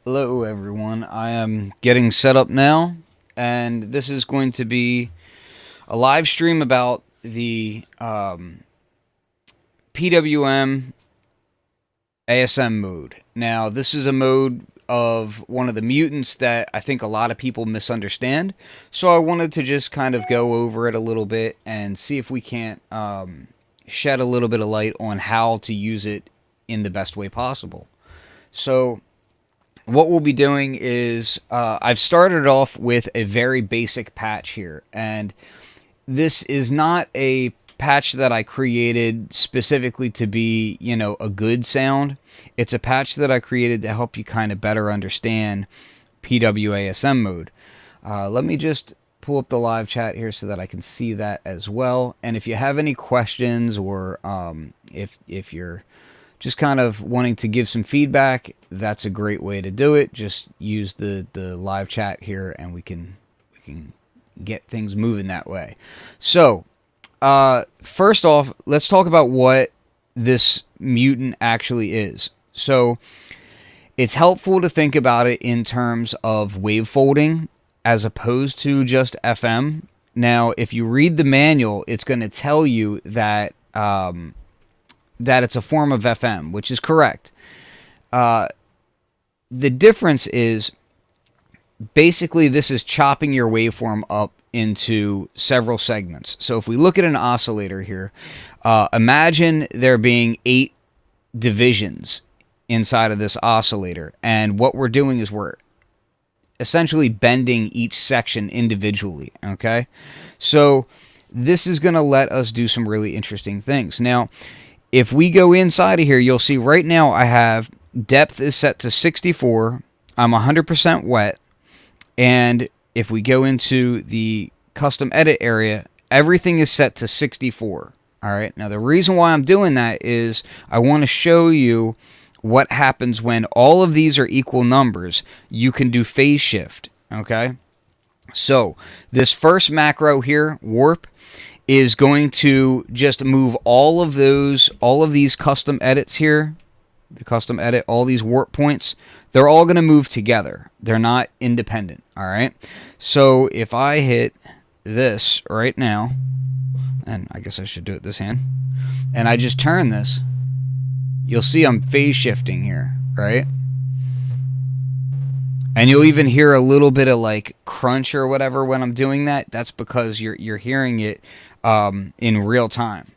Hello everyone, I am getting set up now, and this is going to be a live stream about the PWM-ASM mode. Now, this is a mode of one of the mutants that I think a lot of people misunderstand, so I wanted to just kind of go over it a little bit and see if we can't shed a little bit of light on how to use it in the best way possible. So what we'll be doing is I've started off with a very basic patch here, and this is not a patch that I created specifically to be, a good sound. It's a patch that I created to help you kind of better understand PW-ASM mode. Let me just pull up the live chat here so that I can see that as well. And if you have any questions, or if you're just kind of wanting to give some feedback, that's a great way to do it. Just use the live chat here, and we can get things moving that way. So, first off, let's talk about what this mutant actually is. So, it's helpful to think about it in terms of wavefolding as opposed to just FM. Now, if you read the manual, it's going to tell you that that it's a form of FM, which is correct. The difference is basically this is chopping your waveform up into several segments. So if we look at an oscillator here, imagine there being 8 divisions inside of this oscillator, and what we're doing is we're essentially bending each section individually, okay? So this is going to let us do some really interesting things. Now, if we go inside of here, you'll see right now I have depth is set to 64. I'm 100% wet. And if we go into the custom edit area, everything is set to 64. All right. Now, the reason why I'm doing that is I want to show you what happens when all of these are equal numbers. You can do phase shift. Okay. So this first macro here, warp, is going to just move all of these custom edits here, the custom edit, all these warp points, they're all going to move together. They're not independent, all right? So if I hit this right now, and I guess I should do it this hand, and I just turn this, you'll see I'm phase shifting here, right? And you'll even hear a little bit of like crunch or whatever when I'm doing that. That's because you're hearing it in real time.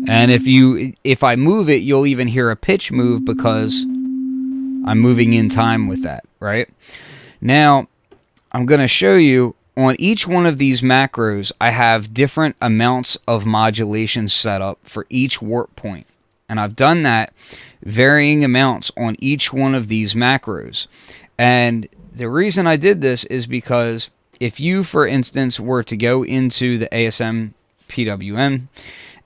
And if I move it, you'll even hear a pitch move because I'm moving in time with that, right? Now, I'm going to show you on each one of these macros, I have different amounts of modulation set up for each warp point. And I've done that varying amounts on each one of these macros. And the reason I did this is because if you, for instance, were to go into the ASM PWM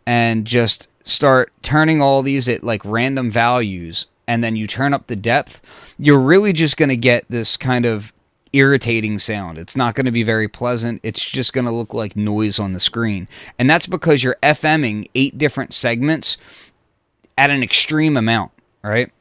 and just start turning all these at like random values, and then you turn up the depth, you're really just going to get this kind of irritating sound. It's not going to be very pleasant. It's just going to look like noise on the screen. And that's because you're FMing 8 different segments at an extreme amount, right?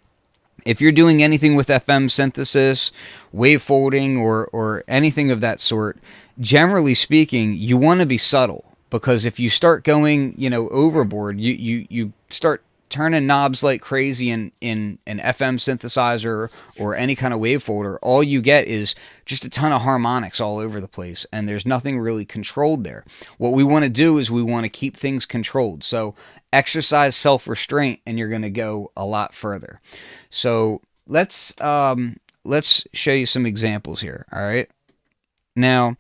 If you're doing anything with FM synthesis, wavefolding, or anything of that sort, generally speaking, you want to be subtle, because if you start going, overboard, you start turning knobs like crazy in an FM synthesizer or any kind of wavefolder. All you get is just a ton of harmonics all over the place, and there's nothing really controlled there. What we want to do is we want to keep things controlled. So exercise self-restraint, and you're going to go a lot further. So let's show you some examples here. All right. Now,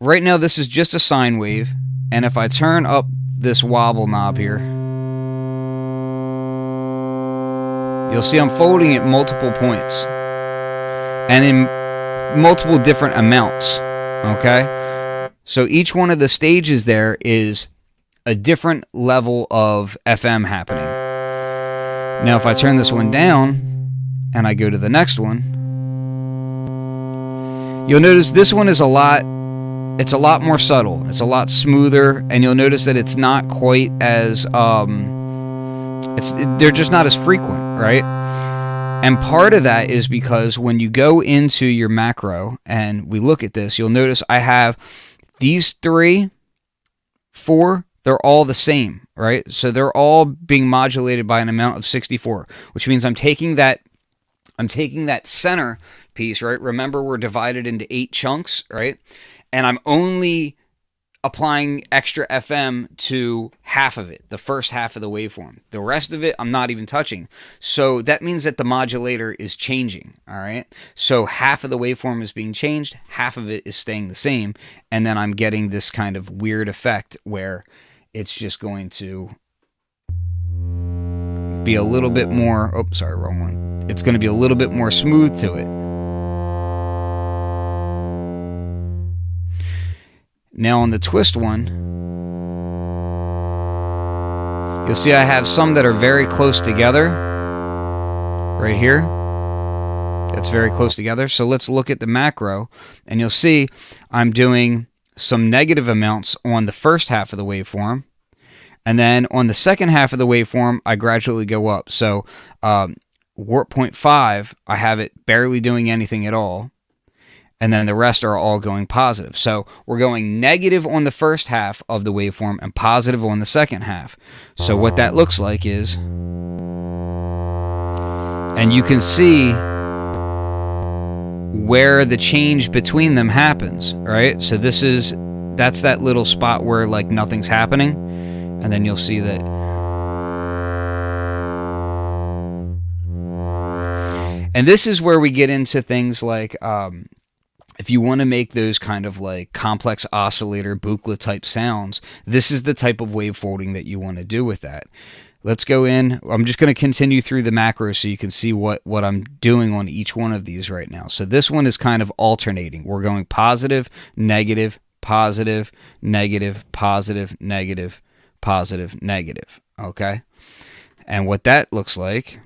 right now this is just a sine wave, and if I turn up this wobble knob here, you'll see I'm folding at multiple points and in multiple different amounts. Okay. So each one of the stages there is a different level of FM happening. Now, if I turn this one down and I go to the next one, you'll notice this one is a lot more subtle. It's a lot smoother, and you'll notice that it's not quite as they're just not as frequent, right? And part of that is because when you go into your macro and we look at this, you'll notice I have these 3, 4, they're all the same, right? So they're all being modulated by an amount of 64, which means I'm taking that center piece, right? Remember, we're divided into 8 chunks, right? And I'm only applying extra FM to half of it, the first half of the waveform. The rest of it, I'm not even touching. So that means that the modulator is changing, all right? So half of the waveform is being changed, half of it is staying the same, and then I'm getting this kind of weird effect where it's just going to be a little bit more, oh, sorry, wrong one. It's going to be a little bit more smooth to it. Now on the twist one, you'll see I have some that are very close together, right here. That's very close together. So let's look at the macro, and you'll see I'm doing some negative amounts on the first half of the waveform, and then on the second half of the waveform, I gradually go up. So warp 0.5, I have it barely doing anything at all. And then the rest are all going positive. So we're going negative on the first half of the waveform and positive on the second half. So what that looks like is, and you can see where the change between them happens, right? So that's that little spot where like nothing's happening. And then you'll see that. And this is where we get into things like, if you want to make those kind of like complex oscillator Buchla type sounds, this is the type of wavefolding that you want to do with that. Let's go in. I'm just going to continue through the macros so you can see what I'm doing on each one of these right now. So this one is kind of alternating. We're going positive, negative, positive, negative, positive, negative, positive, negative. Okay? And what that looks like,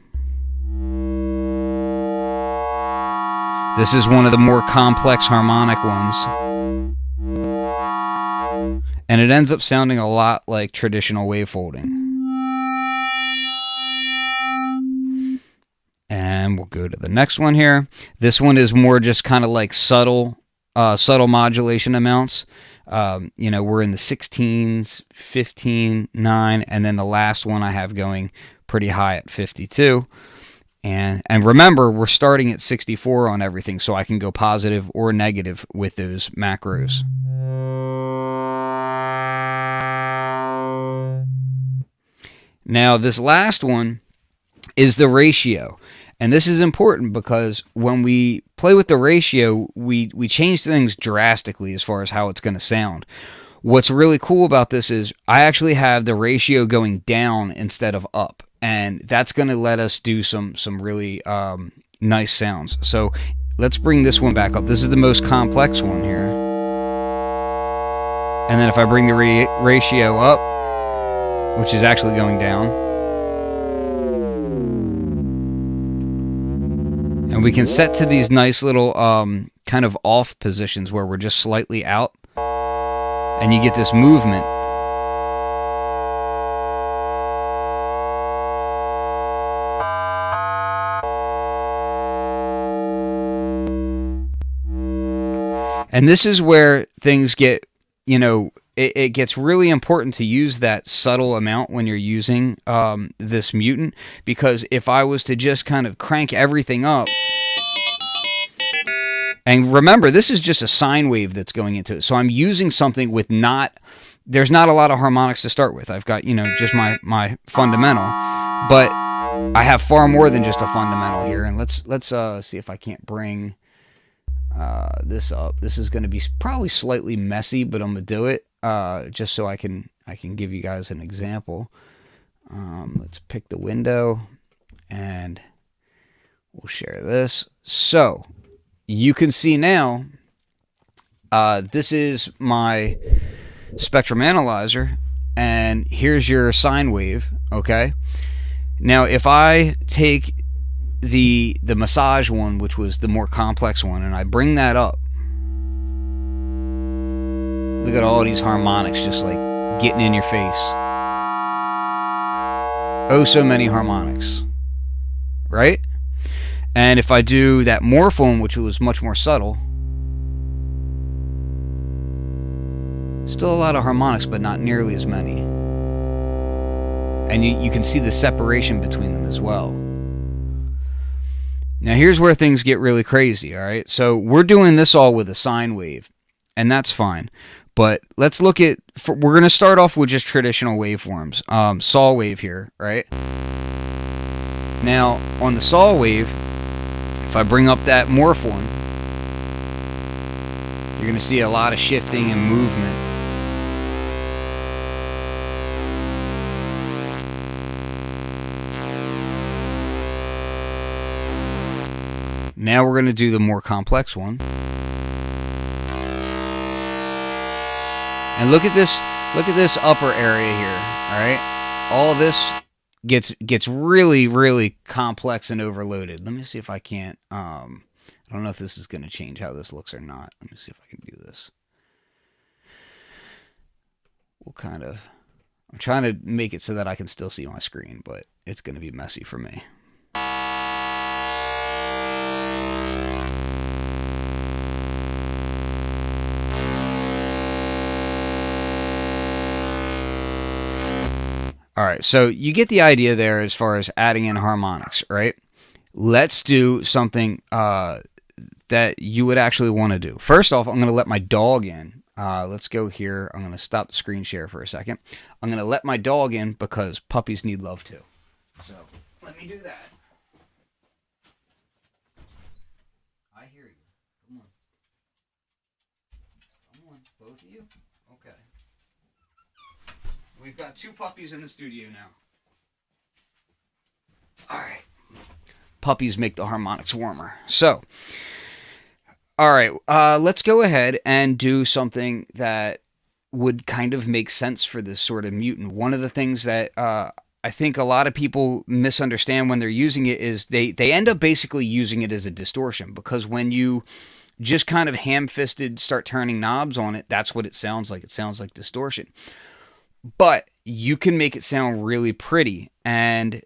this is one of the more complex harmonic ones. And it ends up sounding a lot like traditional wavefolding. And we'll go to the next one here. This one is more just kind of like subtle modulation amounts. You know, we're in the 16s, 15, 9, and then the last one I have going pretty high at 52. And remember, we're starting at 64 on everything, so I can go positive or negative with those macros. Now, this last one is the ratio. And this is important because when we play with the ratio, we change things drastically as far as how it's going to sound. What's really cool about this is I actually have the ratio going down instead of up. And that's going to let us do some really nice sounds. So let's bring this one back up. This is the most complex one here. And then if I bring the ratio up, which is actually going down, and we can set to these nice little kind of off positions where we're just slightly out, and you get this movement. And this is where things get, you know, it gets really important to use that subtle amount when you're using this Mutant, because if I was to just kind of crank everything up, and remember, this is just a sine wave that's going into it, so I'm using something with there's not a lot of harmonics to start with. I've got, you know, just my fundamental, but I have far more than just a fundamental here. And let's see if I can't bring this up. This is going to be probably slightly messy, but I'm going to do it just so I can give you guys an example. Let's pick the window and we'll share this. So you can see now, this is my spectrum analyzer, and here's your sine wave. Okay, now if I take the massage one, which was the more complex one, and I bring that up, look at all these harmonics just like getting in your face. oh so many harmonics, right? And if I do that morpheme, which was much more subtle, still a lot of harmonics, but not nearly as many. And you can see the separation between them as well. Now here's where things get really crazy, all right? So we're doing this all with a sine wave, and that's fine. But let's look at, we're going to start off with just traditional waveforms. Saw wave here, right? Now, on the saw wave, if I bring up that morpheme, you're going to see a lot of shifting and movement. Now we're going to do the more complex one. And look at this upper area here, all right? All of this gets really, really complex and overloaded. Let me see if I can't, I don't know if this is going to change how this looks or not. Let me see if I can do this. We'll kind of, I'm trying to make it so that I can still see my screen, but it's going to be messy for me. All right, so you get the idea there as far as adding in harmonics, right? Let's do something that you would actually want to do. First off, I'm going to let my dog in. Let's go here. I'm going to stop the screen share for a second. I'm going to let my dog in because puppies need love too. So let me do that. I hear you. Come on. Come on, both of you. Okay. We've got 2 puppies in the studio now. All right. Puppies make the harmonics warmer. So, all right, let's go ahead and do something that would kind of make sense for this sort of mutant. One of the things that I think a lot of people misunderstand when they're using it is they end up basically using it as a distortion, because when you just kind of ham-fisted start turning knobs on it, that's what it sounds like. It sounds like distortion. But you can make it sound really pretty, and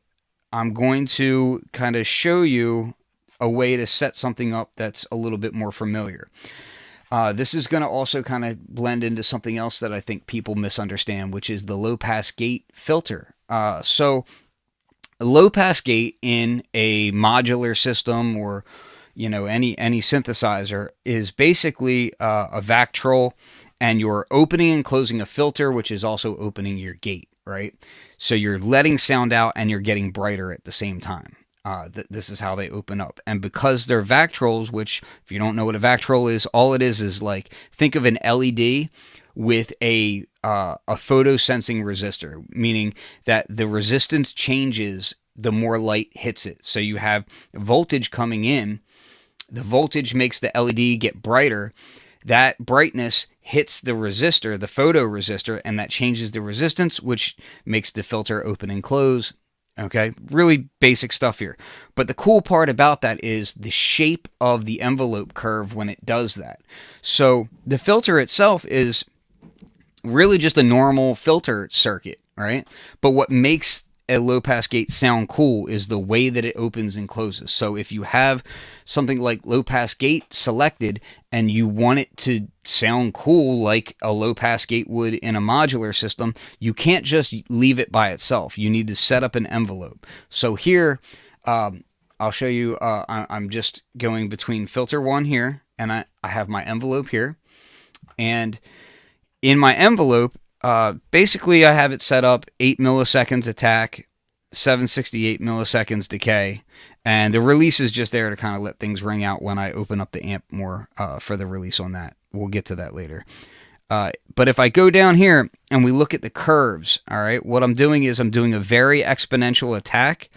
I'm going to kind of show you a way to set something up that's a little bit more familiar. This is going to also kind of blend into something else that I think people misunderstand, which is the low-pass gate filter. So a low-pass gate in a modular system or any synthesizer is basically a Vactrol, and you're opening and closing a filter, which is also opening your gate, right? So you're letting sound out and you're getting brighter at the same time. This is how they open up. And because they're Vactrols, which if you don't know what a Vactrol is, all it is like, think of an LED with a photo sensing resistor, meaning that the resistance changes the more light hits it. So you have voltage coming in. The voltage makes the LED get brighter. That brightness hits the resistor, the photo resistor, and that changes the resistance, which makes the filter open and close. Okay, really basic stuff here. But the cool part about that is the shape of the envelope curve when it does that. So the filter itself is really just a normal filter circuit, right? But what makes a low-pass gate sound cool is the way that it opens and closes. So if you have something like low-pass gate selected and you want it to sound cool like a low-pass gate would in a modular system, you can't just leave it by itself. You need to set up an envelope. So here, I'll show you, I'm just going between filter 1 here, and I have my envelope here. And in my envelope, basically I have it set up 8 milliseconds attack, 768 milliseconds decay, and the release is just there to kind of let things ring out when I open up the amp more for the release on that. We'll get to that later. But if I go down here and we look at the curves, all right, what I'm doing is I'm doing a very exponential attack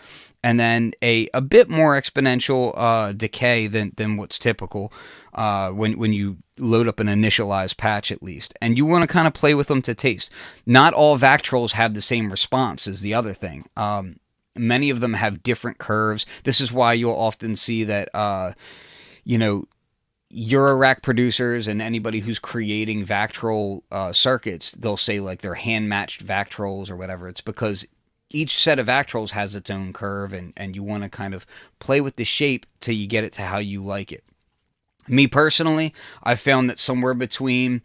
and then a bit more exponential decay than what's typical when you load up an initialized patch, at least. And you want to kind of play with them to taste. Not all Vactrols have the same response is the other thing. Many of them have different curves. This is why you'll often see that, Eurorack producers and anybody who's creating Vactrol circuits, they'll say like they're hand-matched Vactrols or whatever. It's because each set of Actrols has its own curve, and you want to kind of play with the shape till you get it to how you like it. Me personally, I found that somewhere between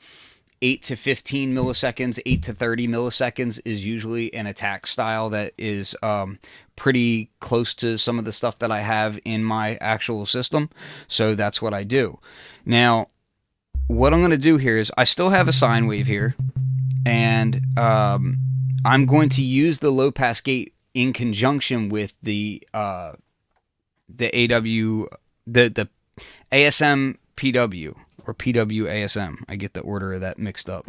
8 to 15 milliseconds, 8 to 30 milliseconds is usually an attack style that is pretty close to some of the stuff that I have in my actual system. So that's what I do. Now, what I'm going to do here is I still have a sine wave here, and I'm going to use the low pass gate in conjunction with the ASM PW, or PW-ASM. I get the order of that mixed up.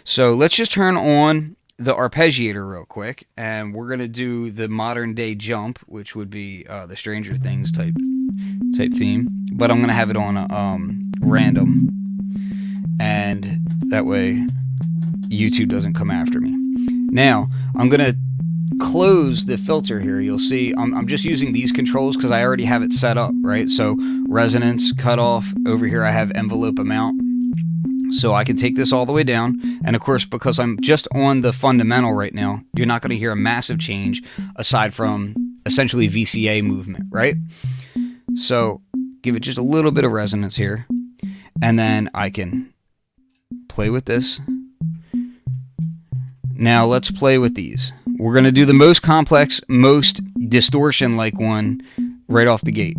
So let's just turn on the arpeggiator real quick, and we're going to do the modern day jump, which would be the Stranger Things type theme, but I'm going to have it on random, and that way YouTube doesn't come after me. Now I'm going to close the filter here. You'll see I'm just using these controls because I already have it set up, right? So resonance, cutoff, over here I have envelope amount. So I can take this all the way down, and of course, because I'm just on the fundamental right now, you're not going to hear a massive change aside from essentially VCA movement, right? So give it just a little bit of resonance here, and then I can play with this. Now let's play with these. We're going to do the most complex, most distortion-like one right off the gate.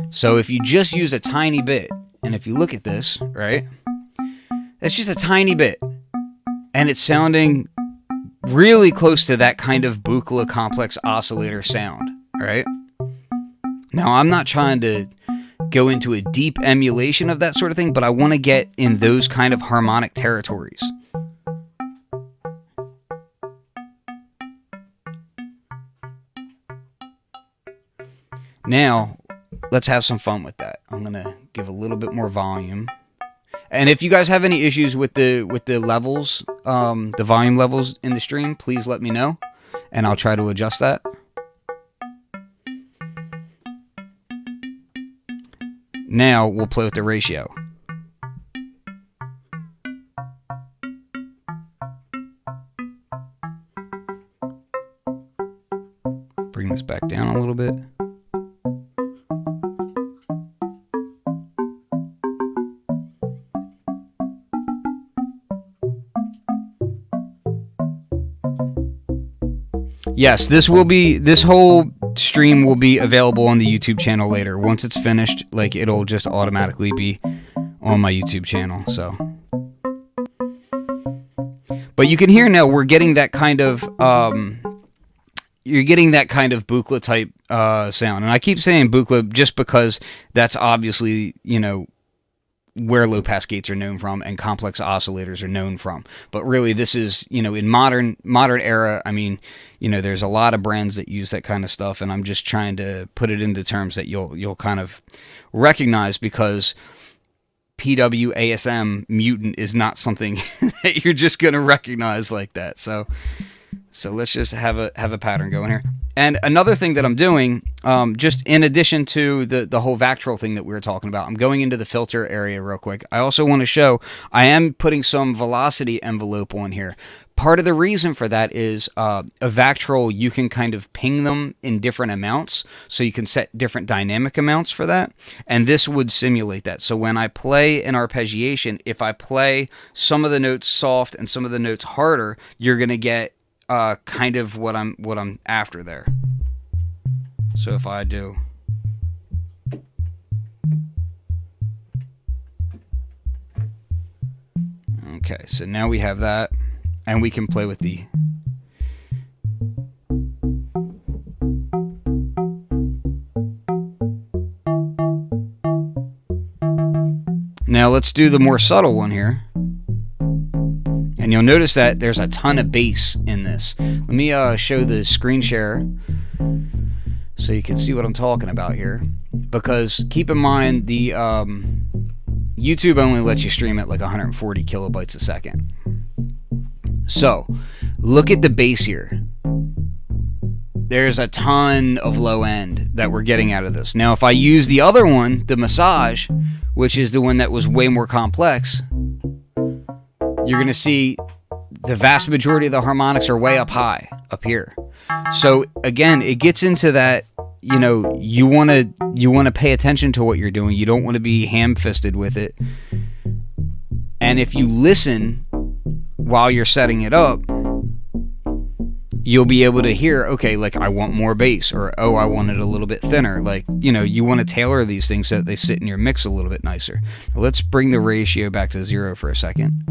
So if you just use a tiny bit, and if you look at this, right, that's just a tiny bit, and it's sounding really close to that kind of Buchla complex oscillator sound, right? Now, I'm not trying to go into a deep emulation of that sort of thing, but I want to get in those kind of harmonic territories. Now, let's have some fun with that. I'm going to give a little bit more volume. And if you guys have any issues with the levels, the volume levels in the stream, please let me know, and I'll try to adjust that. Now we'll play with the ratio. Bring this back down a little bit. Yes, this whole stream will be available on the YouTube channel later. Once it's finished, like, it'll just automatically be on my YouTube channel. So, but you can hear now we're getting that kind of you're getting that kind of Buchla type sound, and I keep saying Buchla just because that's obviously, you know, where low pass gates are known from and complex oscillators are known from. But really, this is, you know, in modern era, I mean, you know, there's a lot of brands that use that kind of stuff, and I'm just trying to put it into terms that you'll kind of recognize, because PW-ASM Mutant is not something that you're just going to recognize like that. So let's just have a pattern going here. And another thing that I'm doing, just in addition to the whole Vactrol thing that we were talking about, I'm going into the filter area real quick. I also want to show I am putting some velocity envelope on here. Part of the reason for that is a Vactrol, you can kind of ping them in different amounts, so you can set different dynamic amounts for that, and this would simulate that. So when I play an arpeggiation, if I play some of the notes soft and some of the notes harder, you're going to get kind of what I'm after there. So if I do, okay, so now we have that, and we can play with the now let's do the more subtle one here. And you'll notice that there's a ton of bass in this. Let me show the screen share so you can see what I'm talking about here. Because keep in mind, the YouTube only lets you stream at like 140 kilobytes a second. So look at the bass here. There's a ton of low end that we're getting out of this. Now, if I use the other one, the massage, which is the one that was way more complex, you're going to see the vast majority of the harmonics are way up high, up here. So again, it gets into that, you know, you want to pay attention to what you're doing. You don't want to be ham-fisted with it. And if you listen while you're setting it up, you'll be able to hear, okay, like I want more bass, or oh, I want it a little bit thinner. Like, you know, you want to tailor these things so that they sit in your mix a little bit nicer. Let's bring the ratio back to 0 for a second.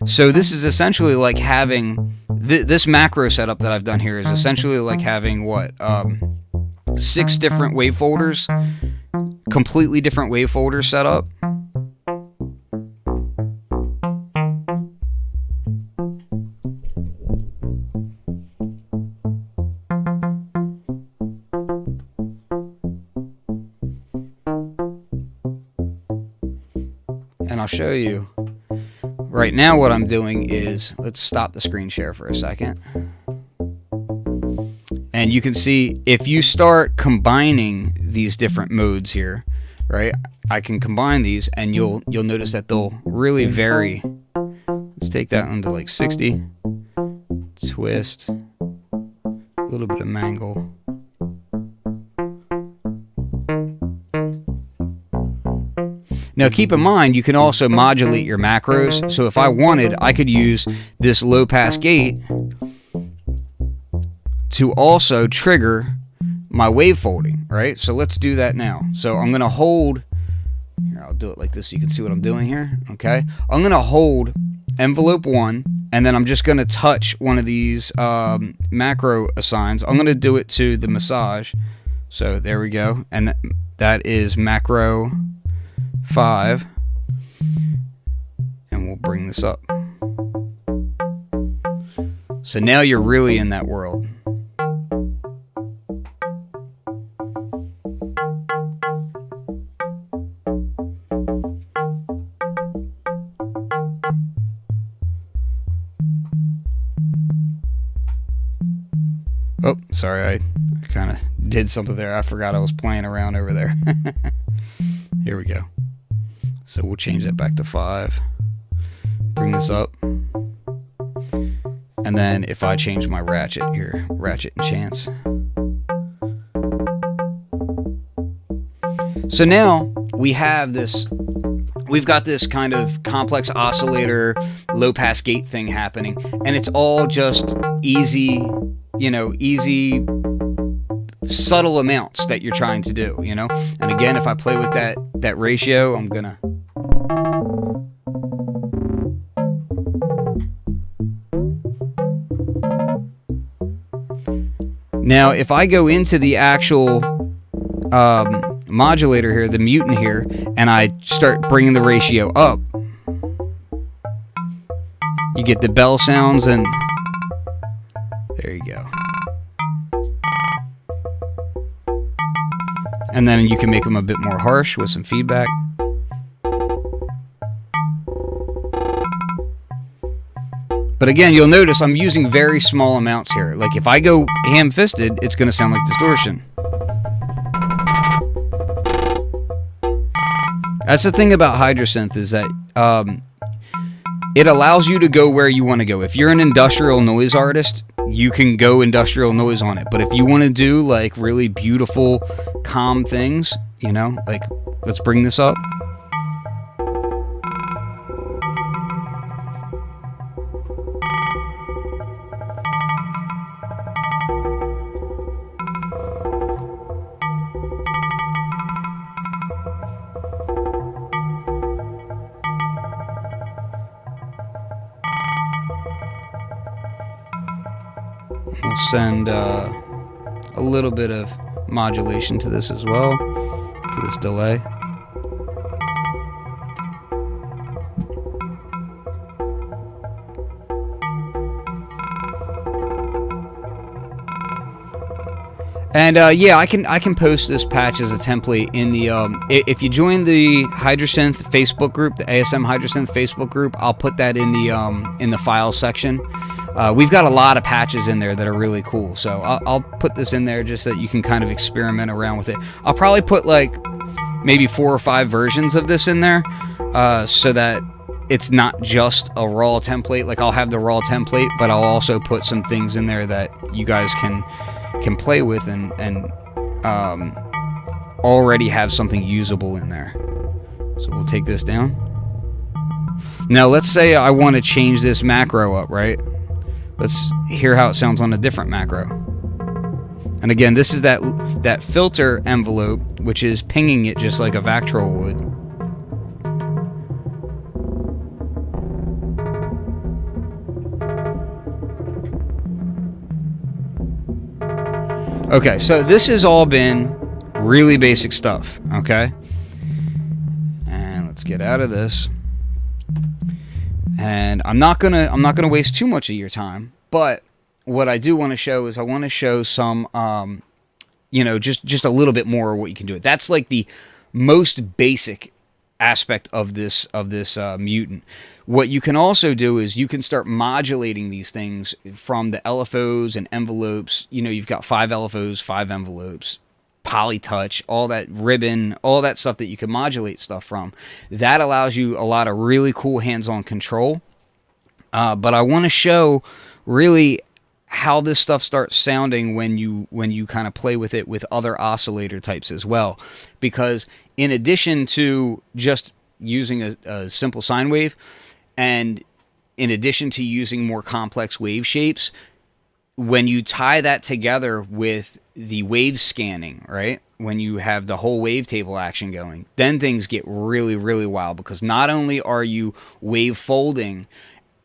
So this is essentially like having this macro setup that I've done here is essentially like having what 6 different wave folders, completely different wave folders set up. And I'll show you. Right now what I'm doing is, let's stop the screen share for a second. And you can see if you start combining these different modes here, right? I can combine these and you'll notice that they'll really vary. Let's take that one to like 60. Twist. A little bit of mangle. Now keep in mind, you can also modulate your macros. So if I wanted, I could use this low pass gate to also trigger my wave folding, right? So let's do that now. So I'm gonna hold, here, I'll do it like this so you can see what I'm doing here, okay? I'm gonna hold envelope 1, and then I'm just gonna touch one of these macro assigns. I'm gonna do it to the massage. So there we go, and that is macro 5, and we'll bring this up. So now you're really in that world. Oh, sorry, I kind of did something there. I forgot I was playing around over there. Here we go. So we'll change that back to 5. Bring this up. And then if I change my ratchet here, ratchet and chance. So now we have this, we've got this kind of complex oscillator, low pass gate thing happening. And it's all just easy, you know, easy, subtle amounts that you're trying to do, you know? And again, if I play with that ratio, I'm gonna, now if I go into the actual modulator here, the Mutant here, and I start bringing the ratio up, you get the bell sounds, and there you go. And then you can make them a bit more harsh with some feedback. But again, you'll notice I'm using very small amounts here. Like if I go ham-fisted, it's going to sound like distortion. That's the thing about Hydrasynth, is that it allows you to go where you want to go. If you're an industrial noise artist, you can go industrial noise on it. But if you want to do like really beautiful, calm things, you know, like let's bring this up. We'll send a little bit of modulation to this as well, to this delay. And yeah, I can post this patch as a template in the if you join the Hydrasynth Facebook group, the ASM Hydrasynth Facebook group, I'll put that in the file section. We've got a lot of patches in there that are really cool, so I'll put this in there just so that you can kind of experiment around with it. I'll probably put like maybe 4 or 5 versions of this in there, so that it's not just a raw template. Like, I'll have the raw template, but I'll also put some things in there that you guys can play with and already have something usable in there. So we'll take this down. Now let's say I want to change this macro up, right? Let's hear how it sounds on a different macro. And again, this is that filter envelope, which is pinging it just like a Vactrol would. Okay, so this has all been really basic stuff, okay? And let's get out of this. And I'm not gonna waste too much of your time, but what I do want to show is I want to show some, you know, just a little bit more of what you can do. That's like the most basic aspect of this Mutant. What you can also do is you can start modulating these things from the LFOs and envelopes. You know, you've got 5 LFOs, 5 envelopes, polytouch, all that ribbon, all that stuff that you can modulate stuff from. That allows you a lot of really cool hands-on control. But I want to show really how this stuff starts sounding when you kind of play with it with other oscillator types as well. Because in addition to just using a simple sine wave, and in addition to using more complex wave shapes, when you tie that together with the wave scanning, right? When you have the whole wavetable action going, then things get really, really wild, because not only are you wave folding,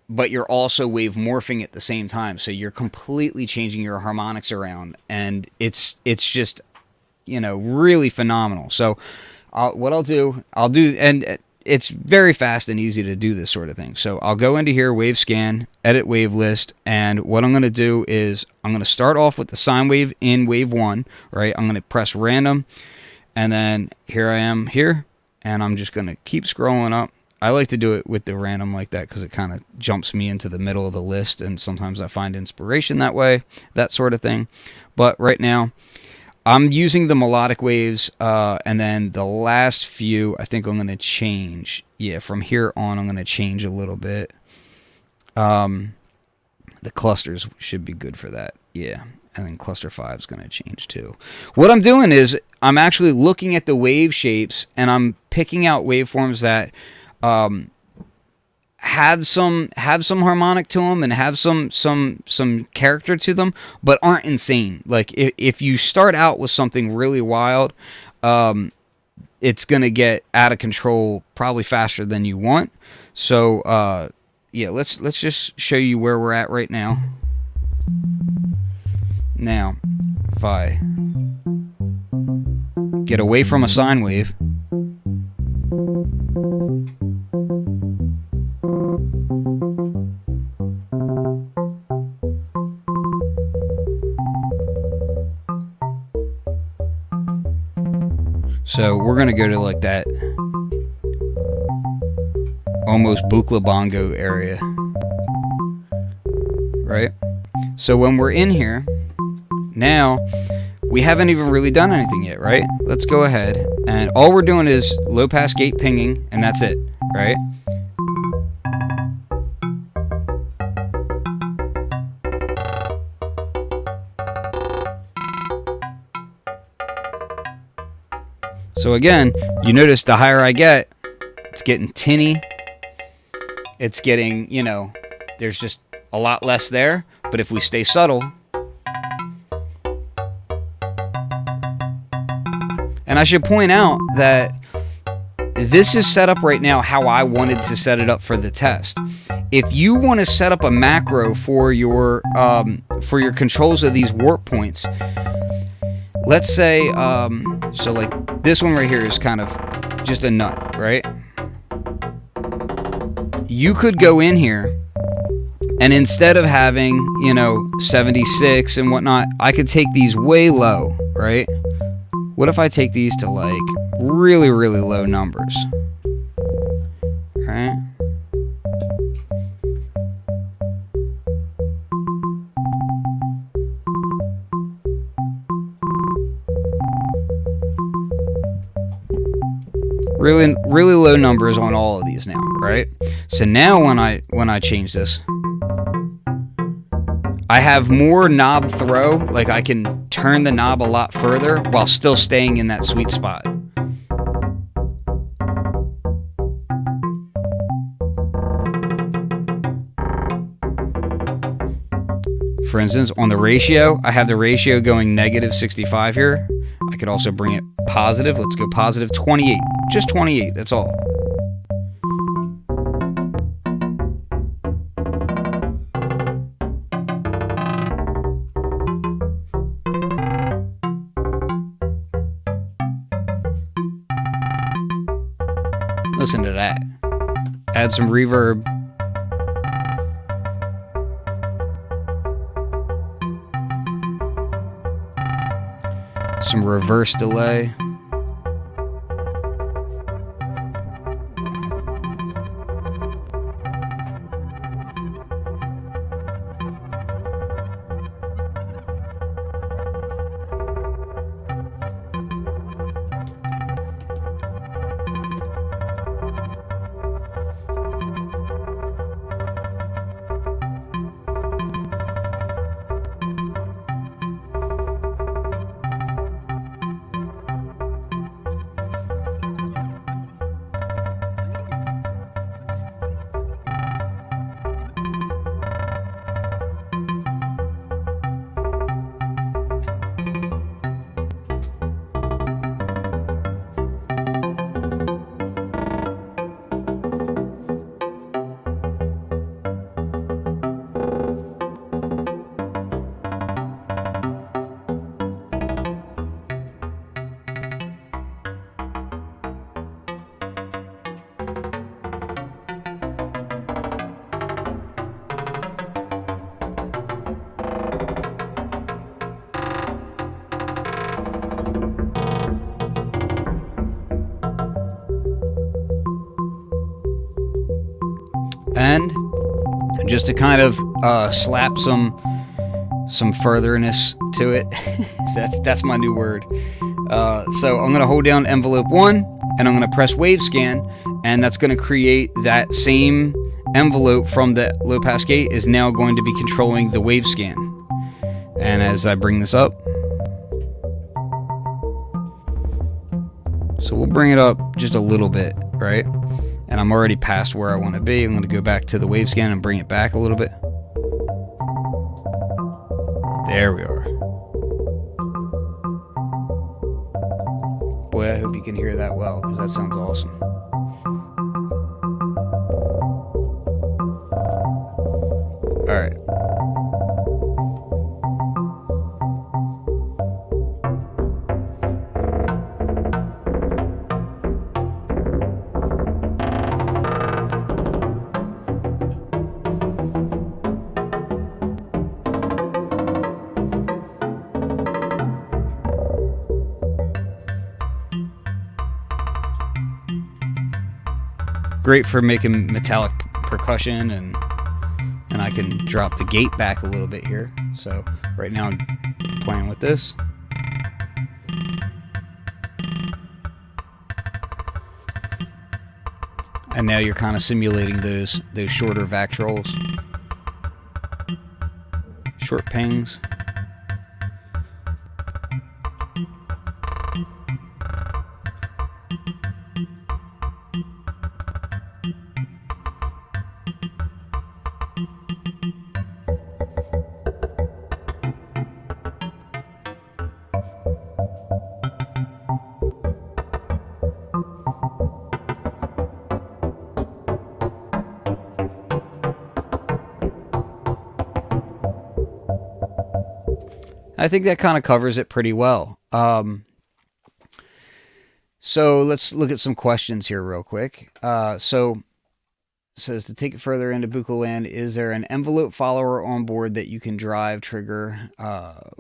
but you're also wave morphing at the same time. So you're completely changing your harmonics around, and it's just, you know, really phenomenal. So what I'll do, and it's very fast and easy to do this sort of thing. So I'll go into here, wave scan, edit wave list, and what I'm going to do is I'm going to start off with the sine wave in wave 1, right? I'm going to press random, and then here I am here, and I'm just going to keep scrolling up. I like to do it with the random like that because it kind of jumps me into the middle of the list, and sometimes I find inspiration that way, that sort of thing. But right now, I'm using the melodic waves, and then the last few, I think I'm going to change. Yeah, from here on, I'm going to change a little bit. The clusters should be good for that. Yeah, and then cluster 5 is going to change too. What I'm doing is I'm actually looking at the wave shapes, and I'm picking out waveforms that have some harmonic to them and have some character to them, but aren't insane. Like if you start out with something really wild, it's gonna get out of control probably faster than you want. So yeah, let's just show you where we're at right now. Now, if I get away from a sine wave, so we're going to go to like that almost Buchla bongo area, right? So when we're in here, now we haven't even really done anything yet, right? Let's go ahead, and all we're doing is low pass gate pinging, and that's it, right? So again, you notice the higher I get, it's getting tinny. It's getting, you know, there's just a lot less there. But if we stay subtle, and I should point out that this is set up right now how I wanted to set it up for the test. If you want to set up a macro for your controls of these warp points, let's say, so like this one right here is kind of just a nut, right? You could go in here, and instead of having, you know, 76 and whatnot, I could take these way low, right? What if I take these to like really, really low numbers, right? really low numbers on all of these now, right? So now when I change this, I have more knob throw, like I can turn the knob a lot further while still staying in that sweet spot. For instance, on the ratio, I have the ratio going -65 here. I could also bring it positive. Let's go positive 28. Just 28, that's all. Listen to that. Add some reverb. Some reverse delay. And just to kind of slap some furtherness to it, that's my new word. So I'm going to hold down envelope 1 and I'm going to press wave scan, and that's going to create that same envelope from the low pass gate is now going to be controlling the wave scan. And as I bring this up, so we'll bring it up just a little bit, right? And I'm already past where I want to be. I'm going to go back to the wave scan and bring it back a little bit. There we are. Boy, I hope you can hear that well, because that sounds awesome. All right. Great for making metallic percussion, and I can drop the gate back a little bit here. So right now I'm playing with this. And now you're kind of simulating those shorter vac rolls. Short pings. I think that kind of covers it pretty well. So let's look at some questions here real quick. So it says, to take it further into Buccal land, is there an envelope follower on board that you can drive trigger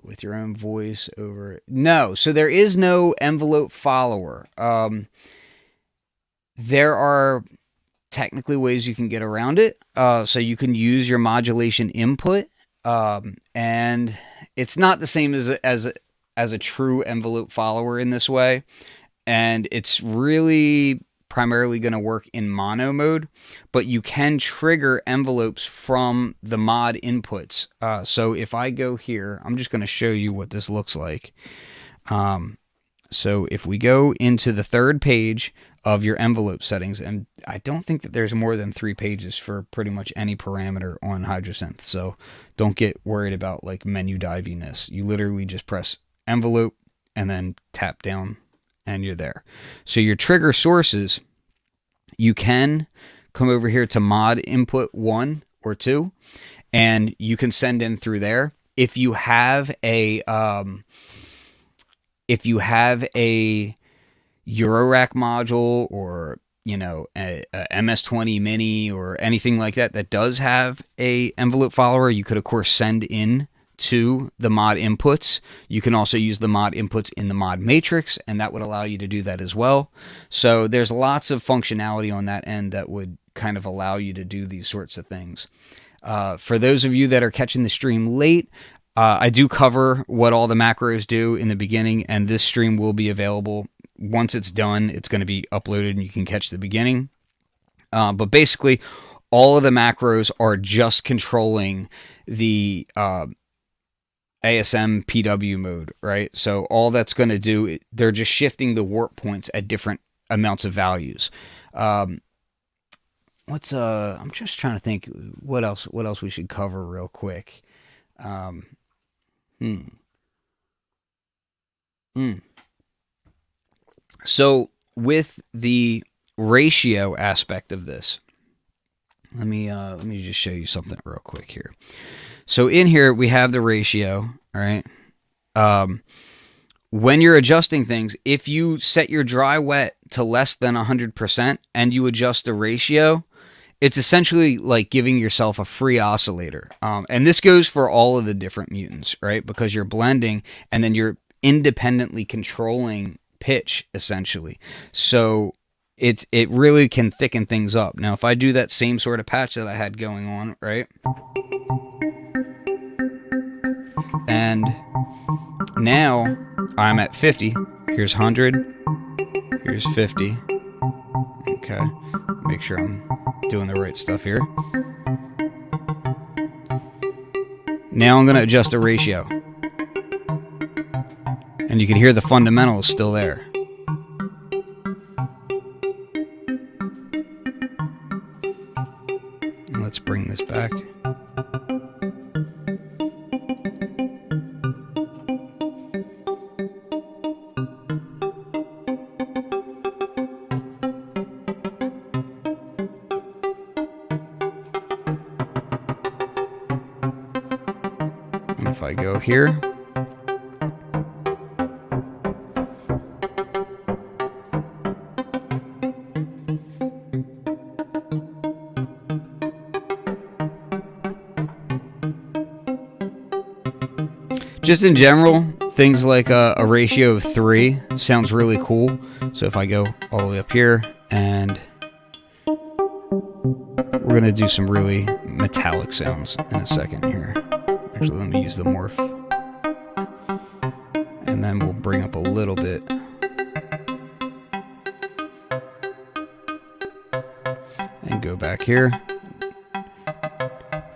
with your own voice over? No, so there is no envelope follower. There are technically ways you can get around it. So you can use your modulation input, and it's not the same as a true envelope follower in this way, and it's really primarily going to work in mono mode, but you can trigger envelopes from the mod inputs. So if I go here, I'm just going to show you what this looks like. So if we go into the third page of your envelope settings, and I don't think that there's more than 3 pages for pretty much any parameter on Hydrasynth, so don't get worried about like menu diviness. You literally just press envelope and then tap down and you're there. So your trigger sources, you can come over here to mod input 1 or 2, and you can send in through there. If you have a Eurorack module, or you know, a MS-20 mini or anything like that that does have a envelope follower, you could of course send in to the mod inputs. You can also use the mod inputs in the mod matrix, and that would allow you to do that as well. So there's lots of functionality on that end that would kind of allow you to do these sorts of things. For those of you that are catching the stream late, I do cover what all the macros do in the beginning, and this stream will be available. Once it's done, it's going to be uploaded and you can catch the beginning. But basically, all of the macros are just controlling the ASM PW mode, right? So all that's going to do, they're just shifting the warp points at different amounts of values. I'm just trying to think what else we should cover real quick. So with the ratio aspect of this, let me just show you something real quick here. So in here we have the ratio, all right? When you're adjusting things, if you set your dry wet to less than 100% and you adjust the ratio, it's essentially like giving yourself a free oscillator. And this goes for all of the different mutants, right? Because you're blending and then you're independently controlling pitch, essentially. So it really can thicken things up. Now, if I do that same sort of patch that I had going on, right? And now I'm at 50. Here's 100. Here's 50. Okay. Make sure I'm doing the right stuff here. Now I'm going to adjust the ratio. And you can hear the fundamental is still there. Let's bring this back. And if I go here, just in general, things like a ratio of 3 sounds really cool. So if I go all the way up here, and we're going to do some really metallic sounds in a second here. Actually, let me use the morph. And then we'll bring up a little bit. And go back here.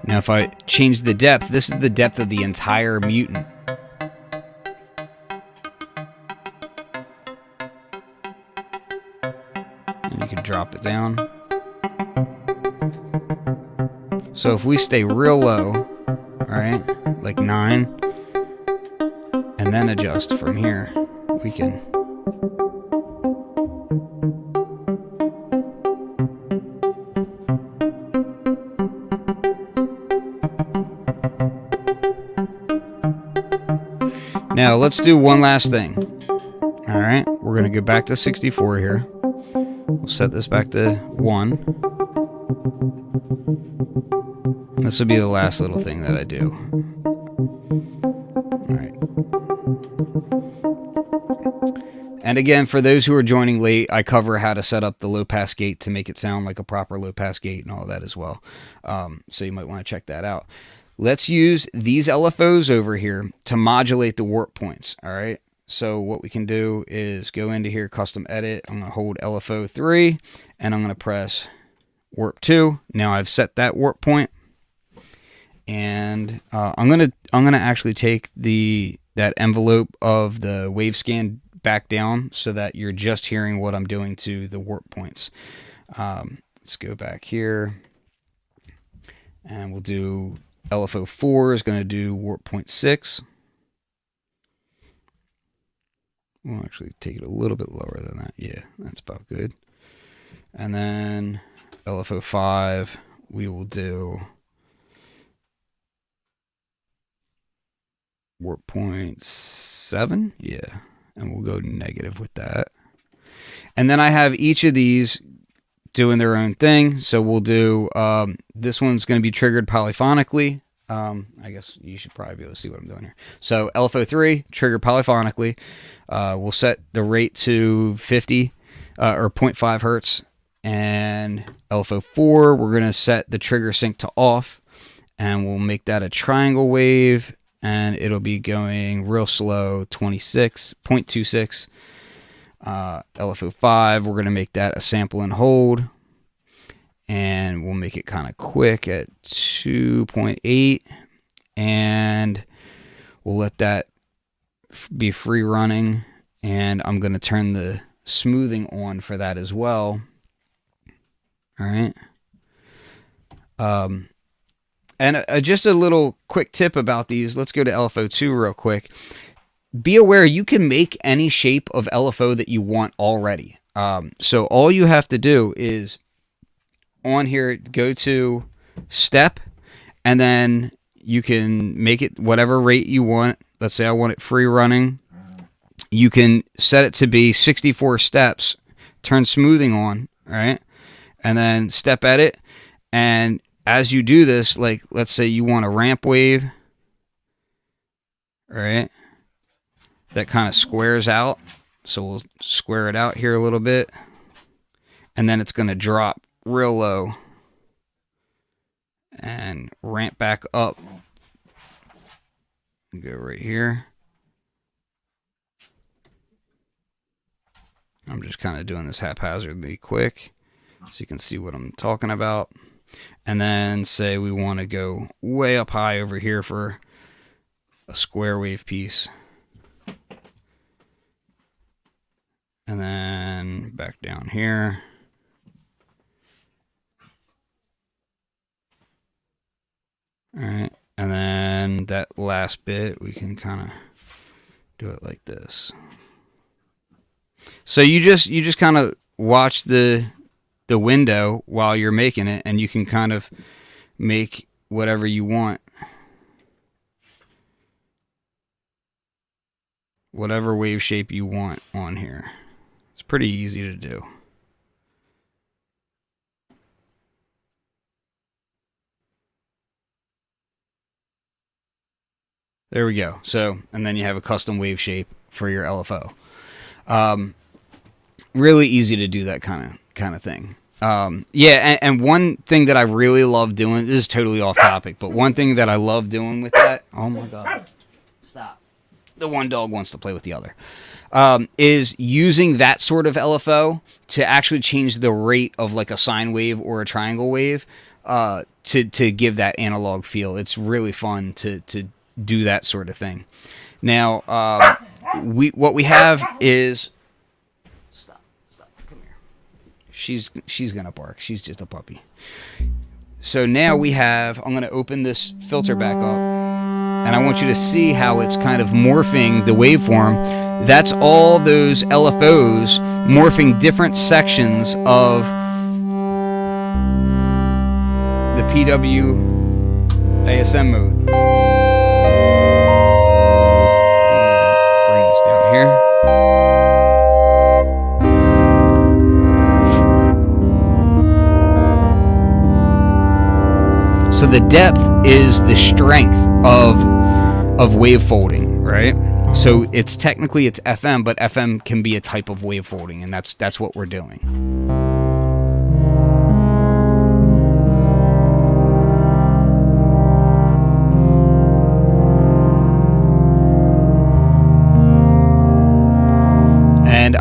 Now if I change the depth, this is the depth of the entire mutant. And you can drop it down. So if we stay real low, alright, like 9, and then adjust from here, we can... Now, let's do one last thing. Alright, we're going to go back to 64 here. We'll set this back to 1. And this will be the last little thing that I do. Alright. And again, for those who are joining late, I cover how to set up the low-pass gate to make it sound like a proper low-pass gate and all that as well. So you might want to check that out. Let's use these LFOs over here to modulate the warp points, all right? So what we can do is go into here, custom edit. I'm going to hold LFO 3 and I'm going to press warp 2. Now I've set that warp point, and I'm gonna actually take that envelope of the wave scan back down so that you're just hearing what I'm doing to the warp points. Let's go back here, and we'll do LFO 4 is going to do warp point 6. We'll actually take it a little bit lower than that. Yeah, that's about good. And then LFO 5, we will do warp point 7. Yeah, and we'll go negative with that. And then I have each of these doing their own thing. So we'll do, this one's going to be triggered polyphonically. I guess you should probably be able to see what I'm doing here. So LFO 3, triggered polyphonically. We'll set the rate to 50 or 0.5 hertz. And LFO 4, we're going to set the trigger sync to off. And we'll make that a triangle wave. And it'll be going real slow, 26.26. LFO 5, we're going to make that a sample and hold. And we'll make it kind of quick at 2.8. And we'll let that be free running. And I'm going to turn the smoothing on for that as well. All right. And just a little quick tip about these. Let's go to LFO 2 real quick. Be aware you can make any shape of LFO that you want already. So all you have to do is on here, go to step, and then you can make it whatever rate you want. Let's say I want it free running. You can set it to be 64 steps, turn smoothing on, right? And then step edit. And as you do this, like let's say you want a ramp wave, right? That kind of squares out. So we'll square it out here a little bit. And then it's going to drop real low and ramp back up. Go right here. I'm just kind of doing this haphazardly quick so you can see what I'm talking about. And then say we want to go way up high over here for a square wave piece. And then back down here. All right. And then that last bit, we can kind of do it like this. So you just kind of watch the window while you're making it, and you can kind of make whatever you want. Whatever wave shape you want on here. It's pretty easy to do. There we go. So, and then you have a custom wave shape for your LFO. Really easy to do that kind of thing. Yeah, and one thing that I really love doing, this is totally off topic, but one thing that I love doing with that, oh my God, stop. The one dog wants to play with the other, is using that sort of LFO to actually change the rate of like a sine wave or a triangle wave, to give that analog feel. It's really fun to do that sort of thing. Now, what we have is, stop, come here. She's gonna bark. She's just a puppy. So now we have, I'm gonna open this filter back up, and I want you to see how it's kind of morphing the waveform. That's all those LFOs morphing different sections of the PW-ASM mode. Bring this down here. So the depth is the strength of wave folding, right? So it's technically it's FM, but FM can be a type of wave folding, and that's what we're doing.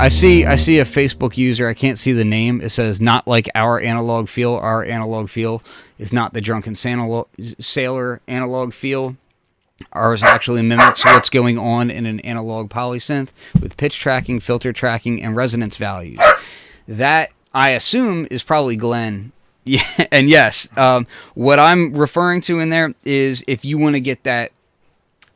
I see a Facebook user. I can't see the name. It says, "Not like our analog feel. Our analog feel is not the drunken sailor analog feel. Ours actually mimics what's going on in an analog polysynth with pitch tracking, filter tracking, and resonance values." That, I assume, is probably Glenn. Yeah, and yes, what I'm referring to in there is if you want to get that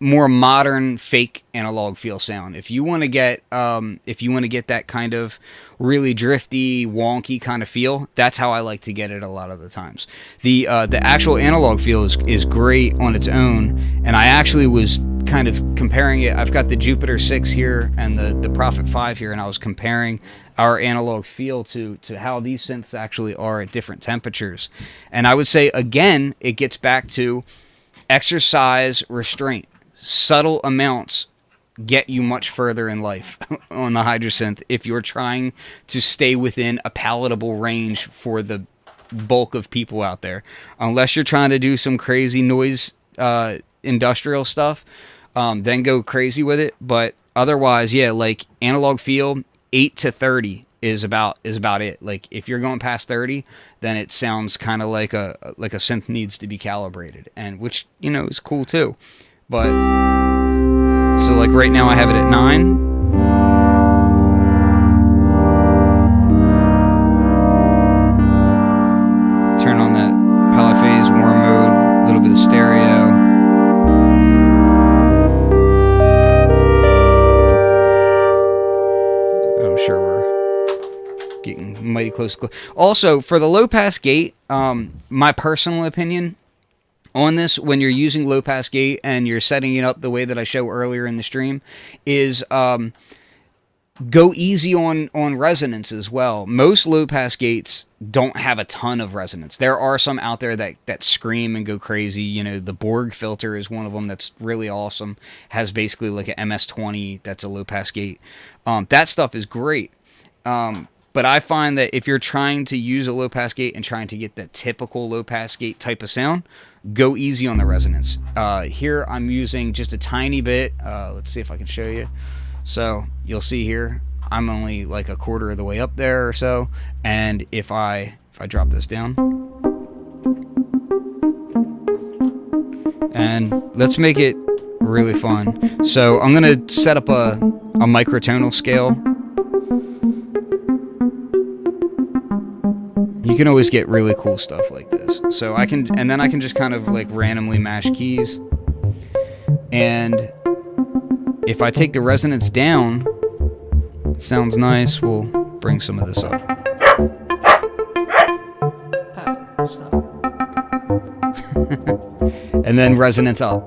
more modern fake analog feel sound. If you want to get that kind of really drifty, wonky kind of feel, that's how I like to get it a lot of the times. The actual analog feel is great on its own, and I actually was kind of comparing it. I've got the Jupiter 6 here and the Prophet 5 here, and I was comparing our analog feel to how these synths actually are at different temperatures. And I would say, again, it gets back to exercise restraint. Subtle amounts get you much further in life on the Hydrasynth if you're trying to stay within a palatable range for the bulk of people out there. Unless you're trying to do some crazy noise industrial stuff, then go crazy with it. But otherwise, yeah, like analog feel 8 to 30 is about it. Like if you're going past 30, then it sounds kind of like a synth needs to be calibrated, and which, you know, is cool too. But so like right now I have it at 9. Turn on that polyphase warm mode, a little bit of stereo. I'm sure we're getting mighty close. Also, for the low pass gate, my personal opinion on this, when you're using low pass gate and you're setting it up the way that I show earlier in the stream, is go easy on resonance as well. Most low pass gates don't have a ton of resonance. There are some out there that scream and go crazy. You know, the Borg filter is one of them that's really awesome. Has basically like an MS-20 that's a low pass gate. That stuff is great. But I find that if you're trying to use a low pass gate and trying to get that typical low pass gate type of sound, go easy on the resonance. Here I'm using just a tiny bit. Let's see if I can show you. So you'll see here, I'm only like a quarter of the way up there or so. And if I drop this down, and let's make it really fun. So I'm gonna set up a microtonal scale. You can always get really cool stuff like this. So I can, and then I can just kind of like randomly mash keys. And if I take the resonance down, it sounds nice. We'll bring some of this up. And then resonance up.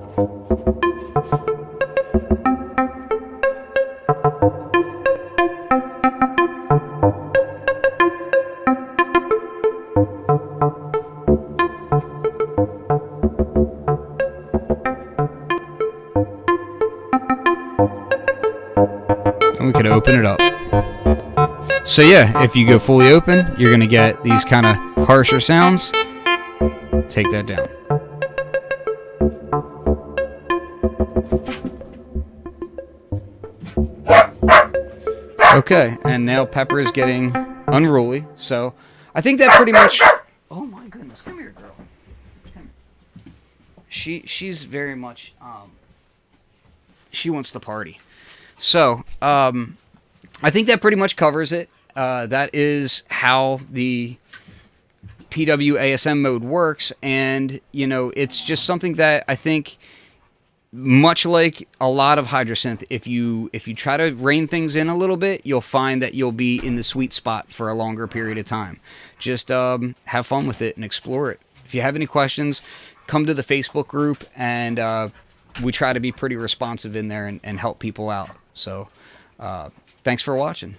And we could open it up. So yeah, if you go fully open, you're going to get these kind of harsher sounds. Take that down. Okay, and now Pepper is getting unruly. So I think that pretty much... Oh my goodness, come here, girl. Come here. She's very much... she wants to party. So, I think that pretty much covers it. That is how the PW-ASM mode works, and, you know, it's just something that I think, much like a lot of Hydrasynth, if you try to rein things in a little bit, you'll find that you'll be in the sweet spot for a longer period of time. Just have fun with it and explore it. If you have any questions, come to the Facebook group, and we try to be pretty responsive in there and help people out. So, thanks for watching.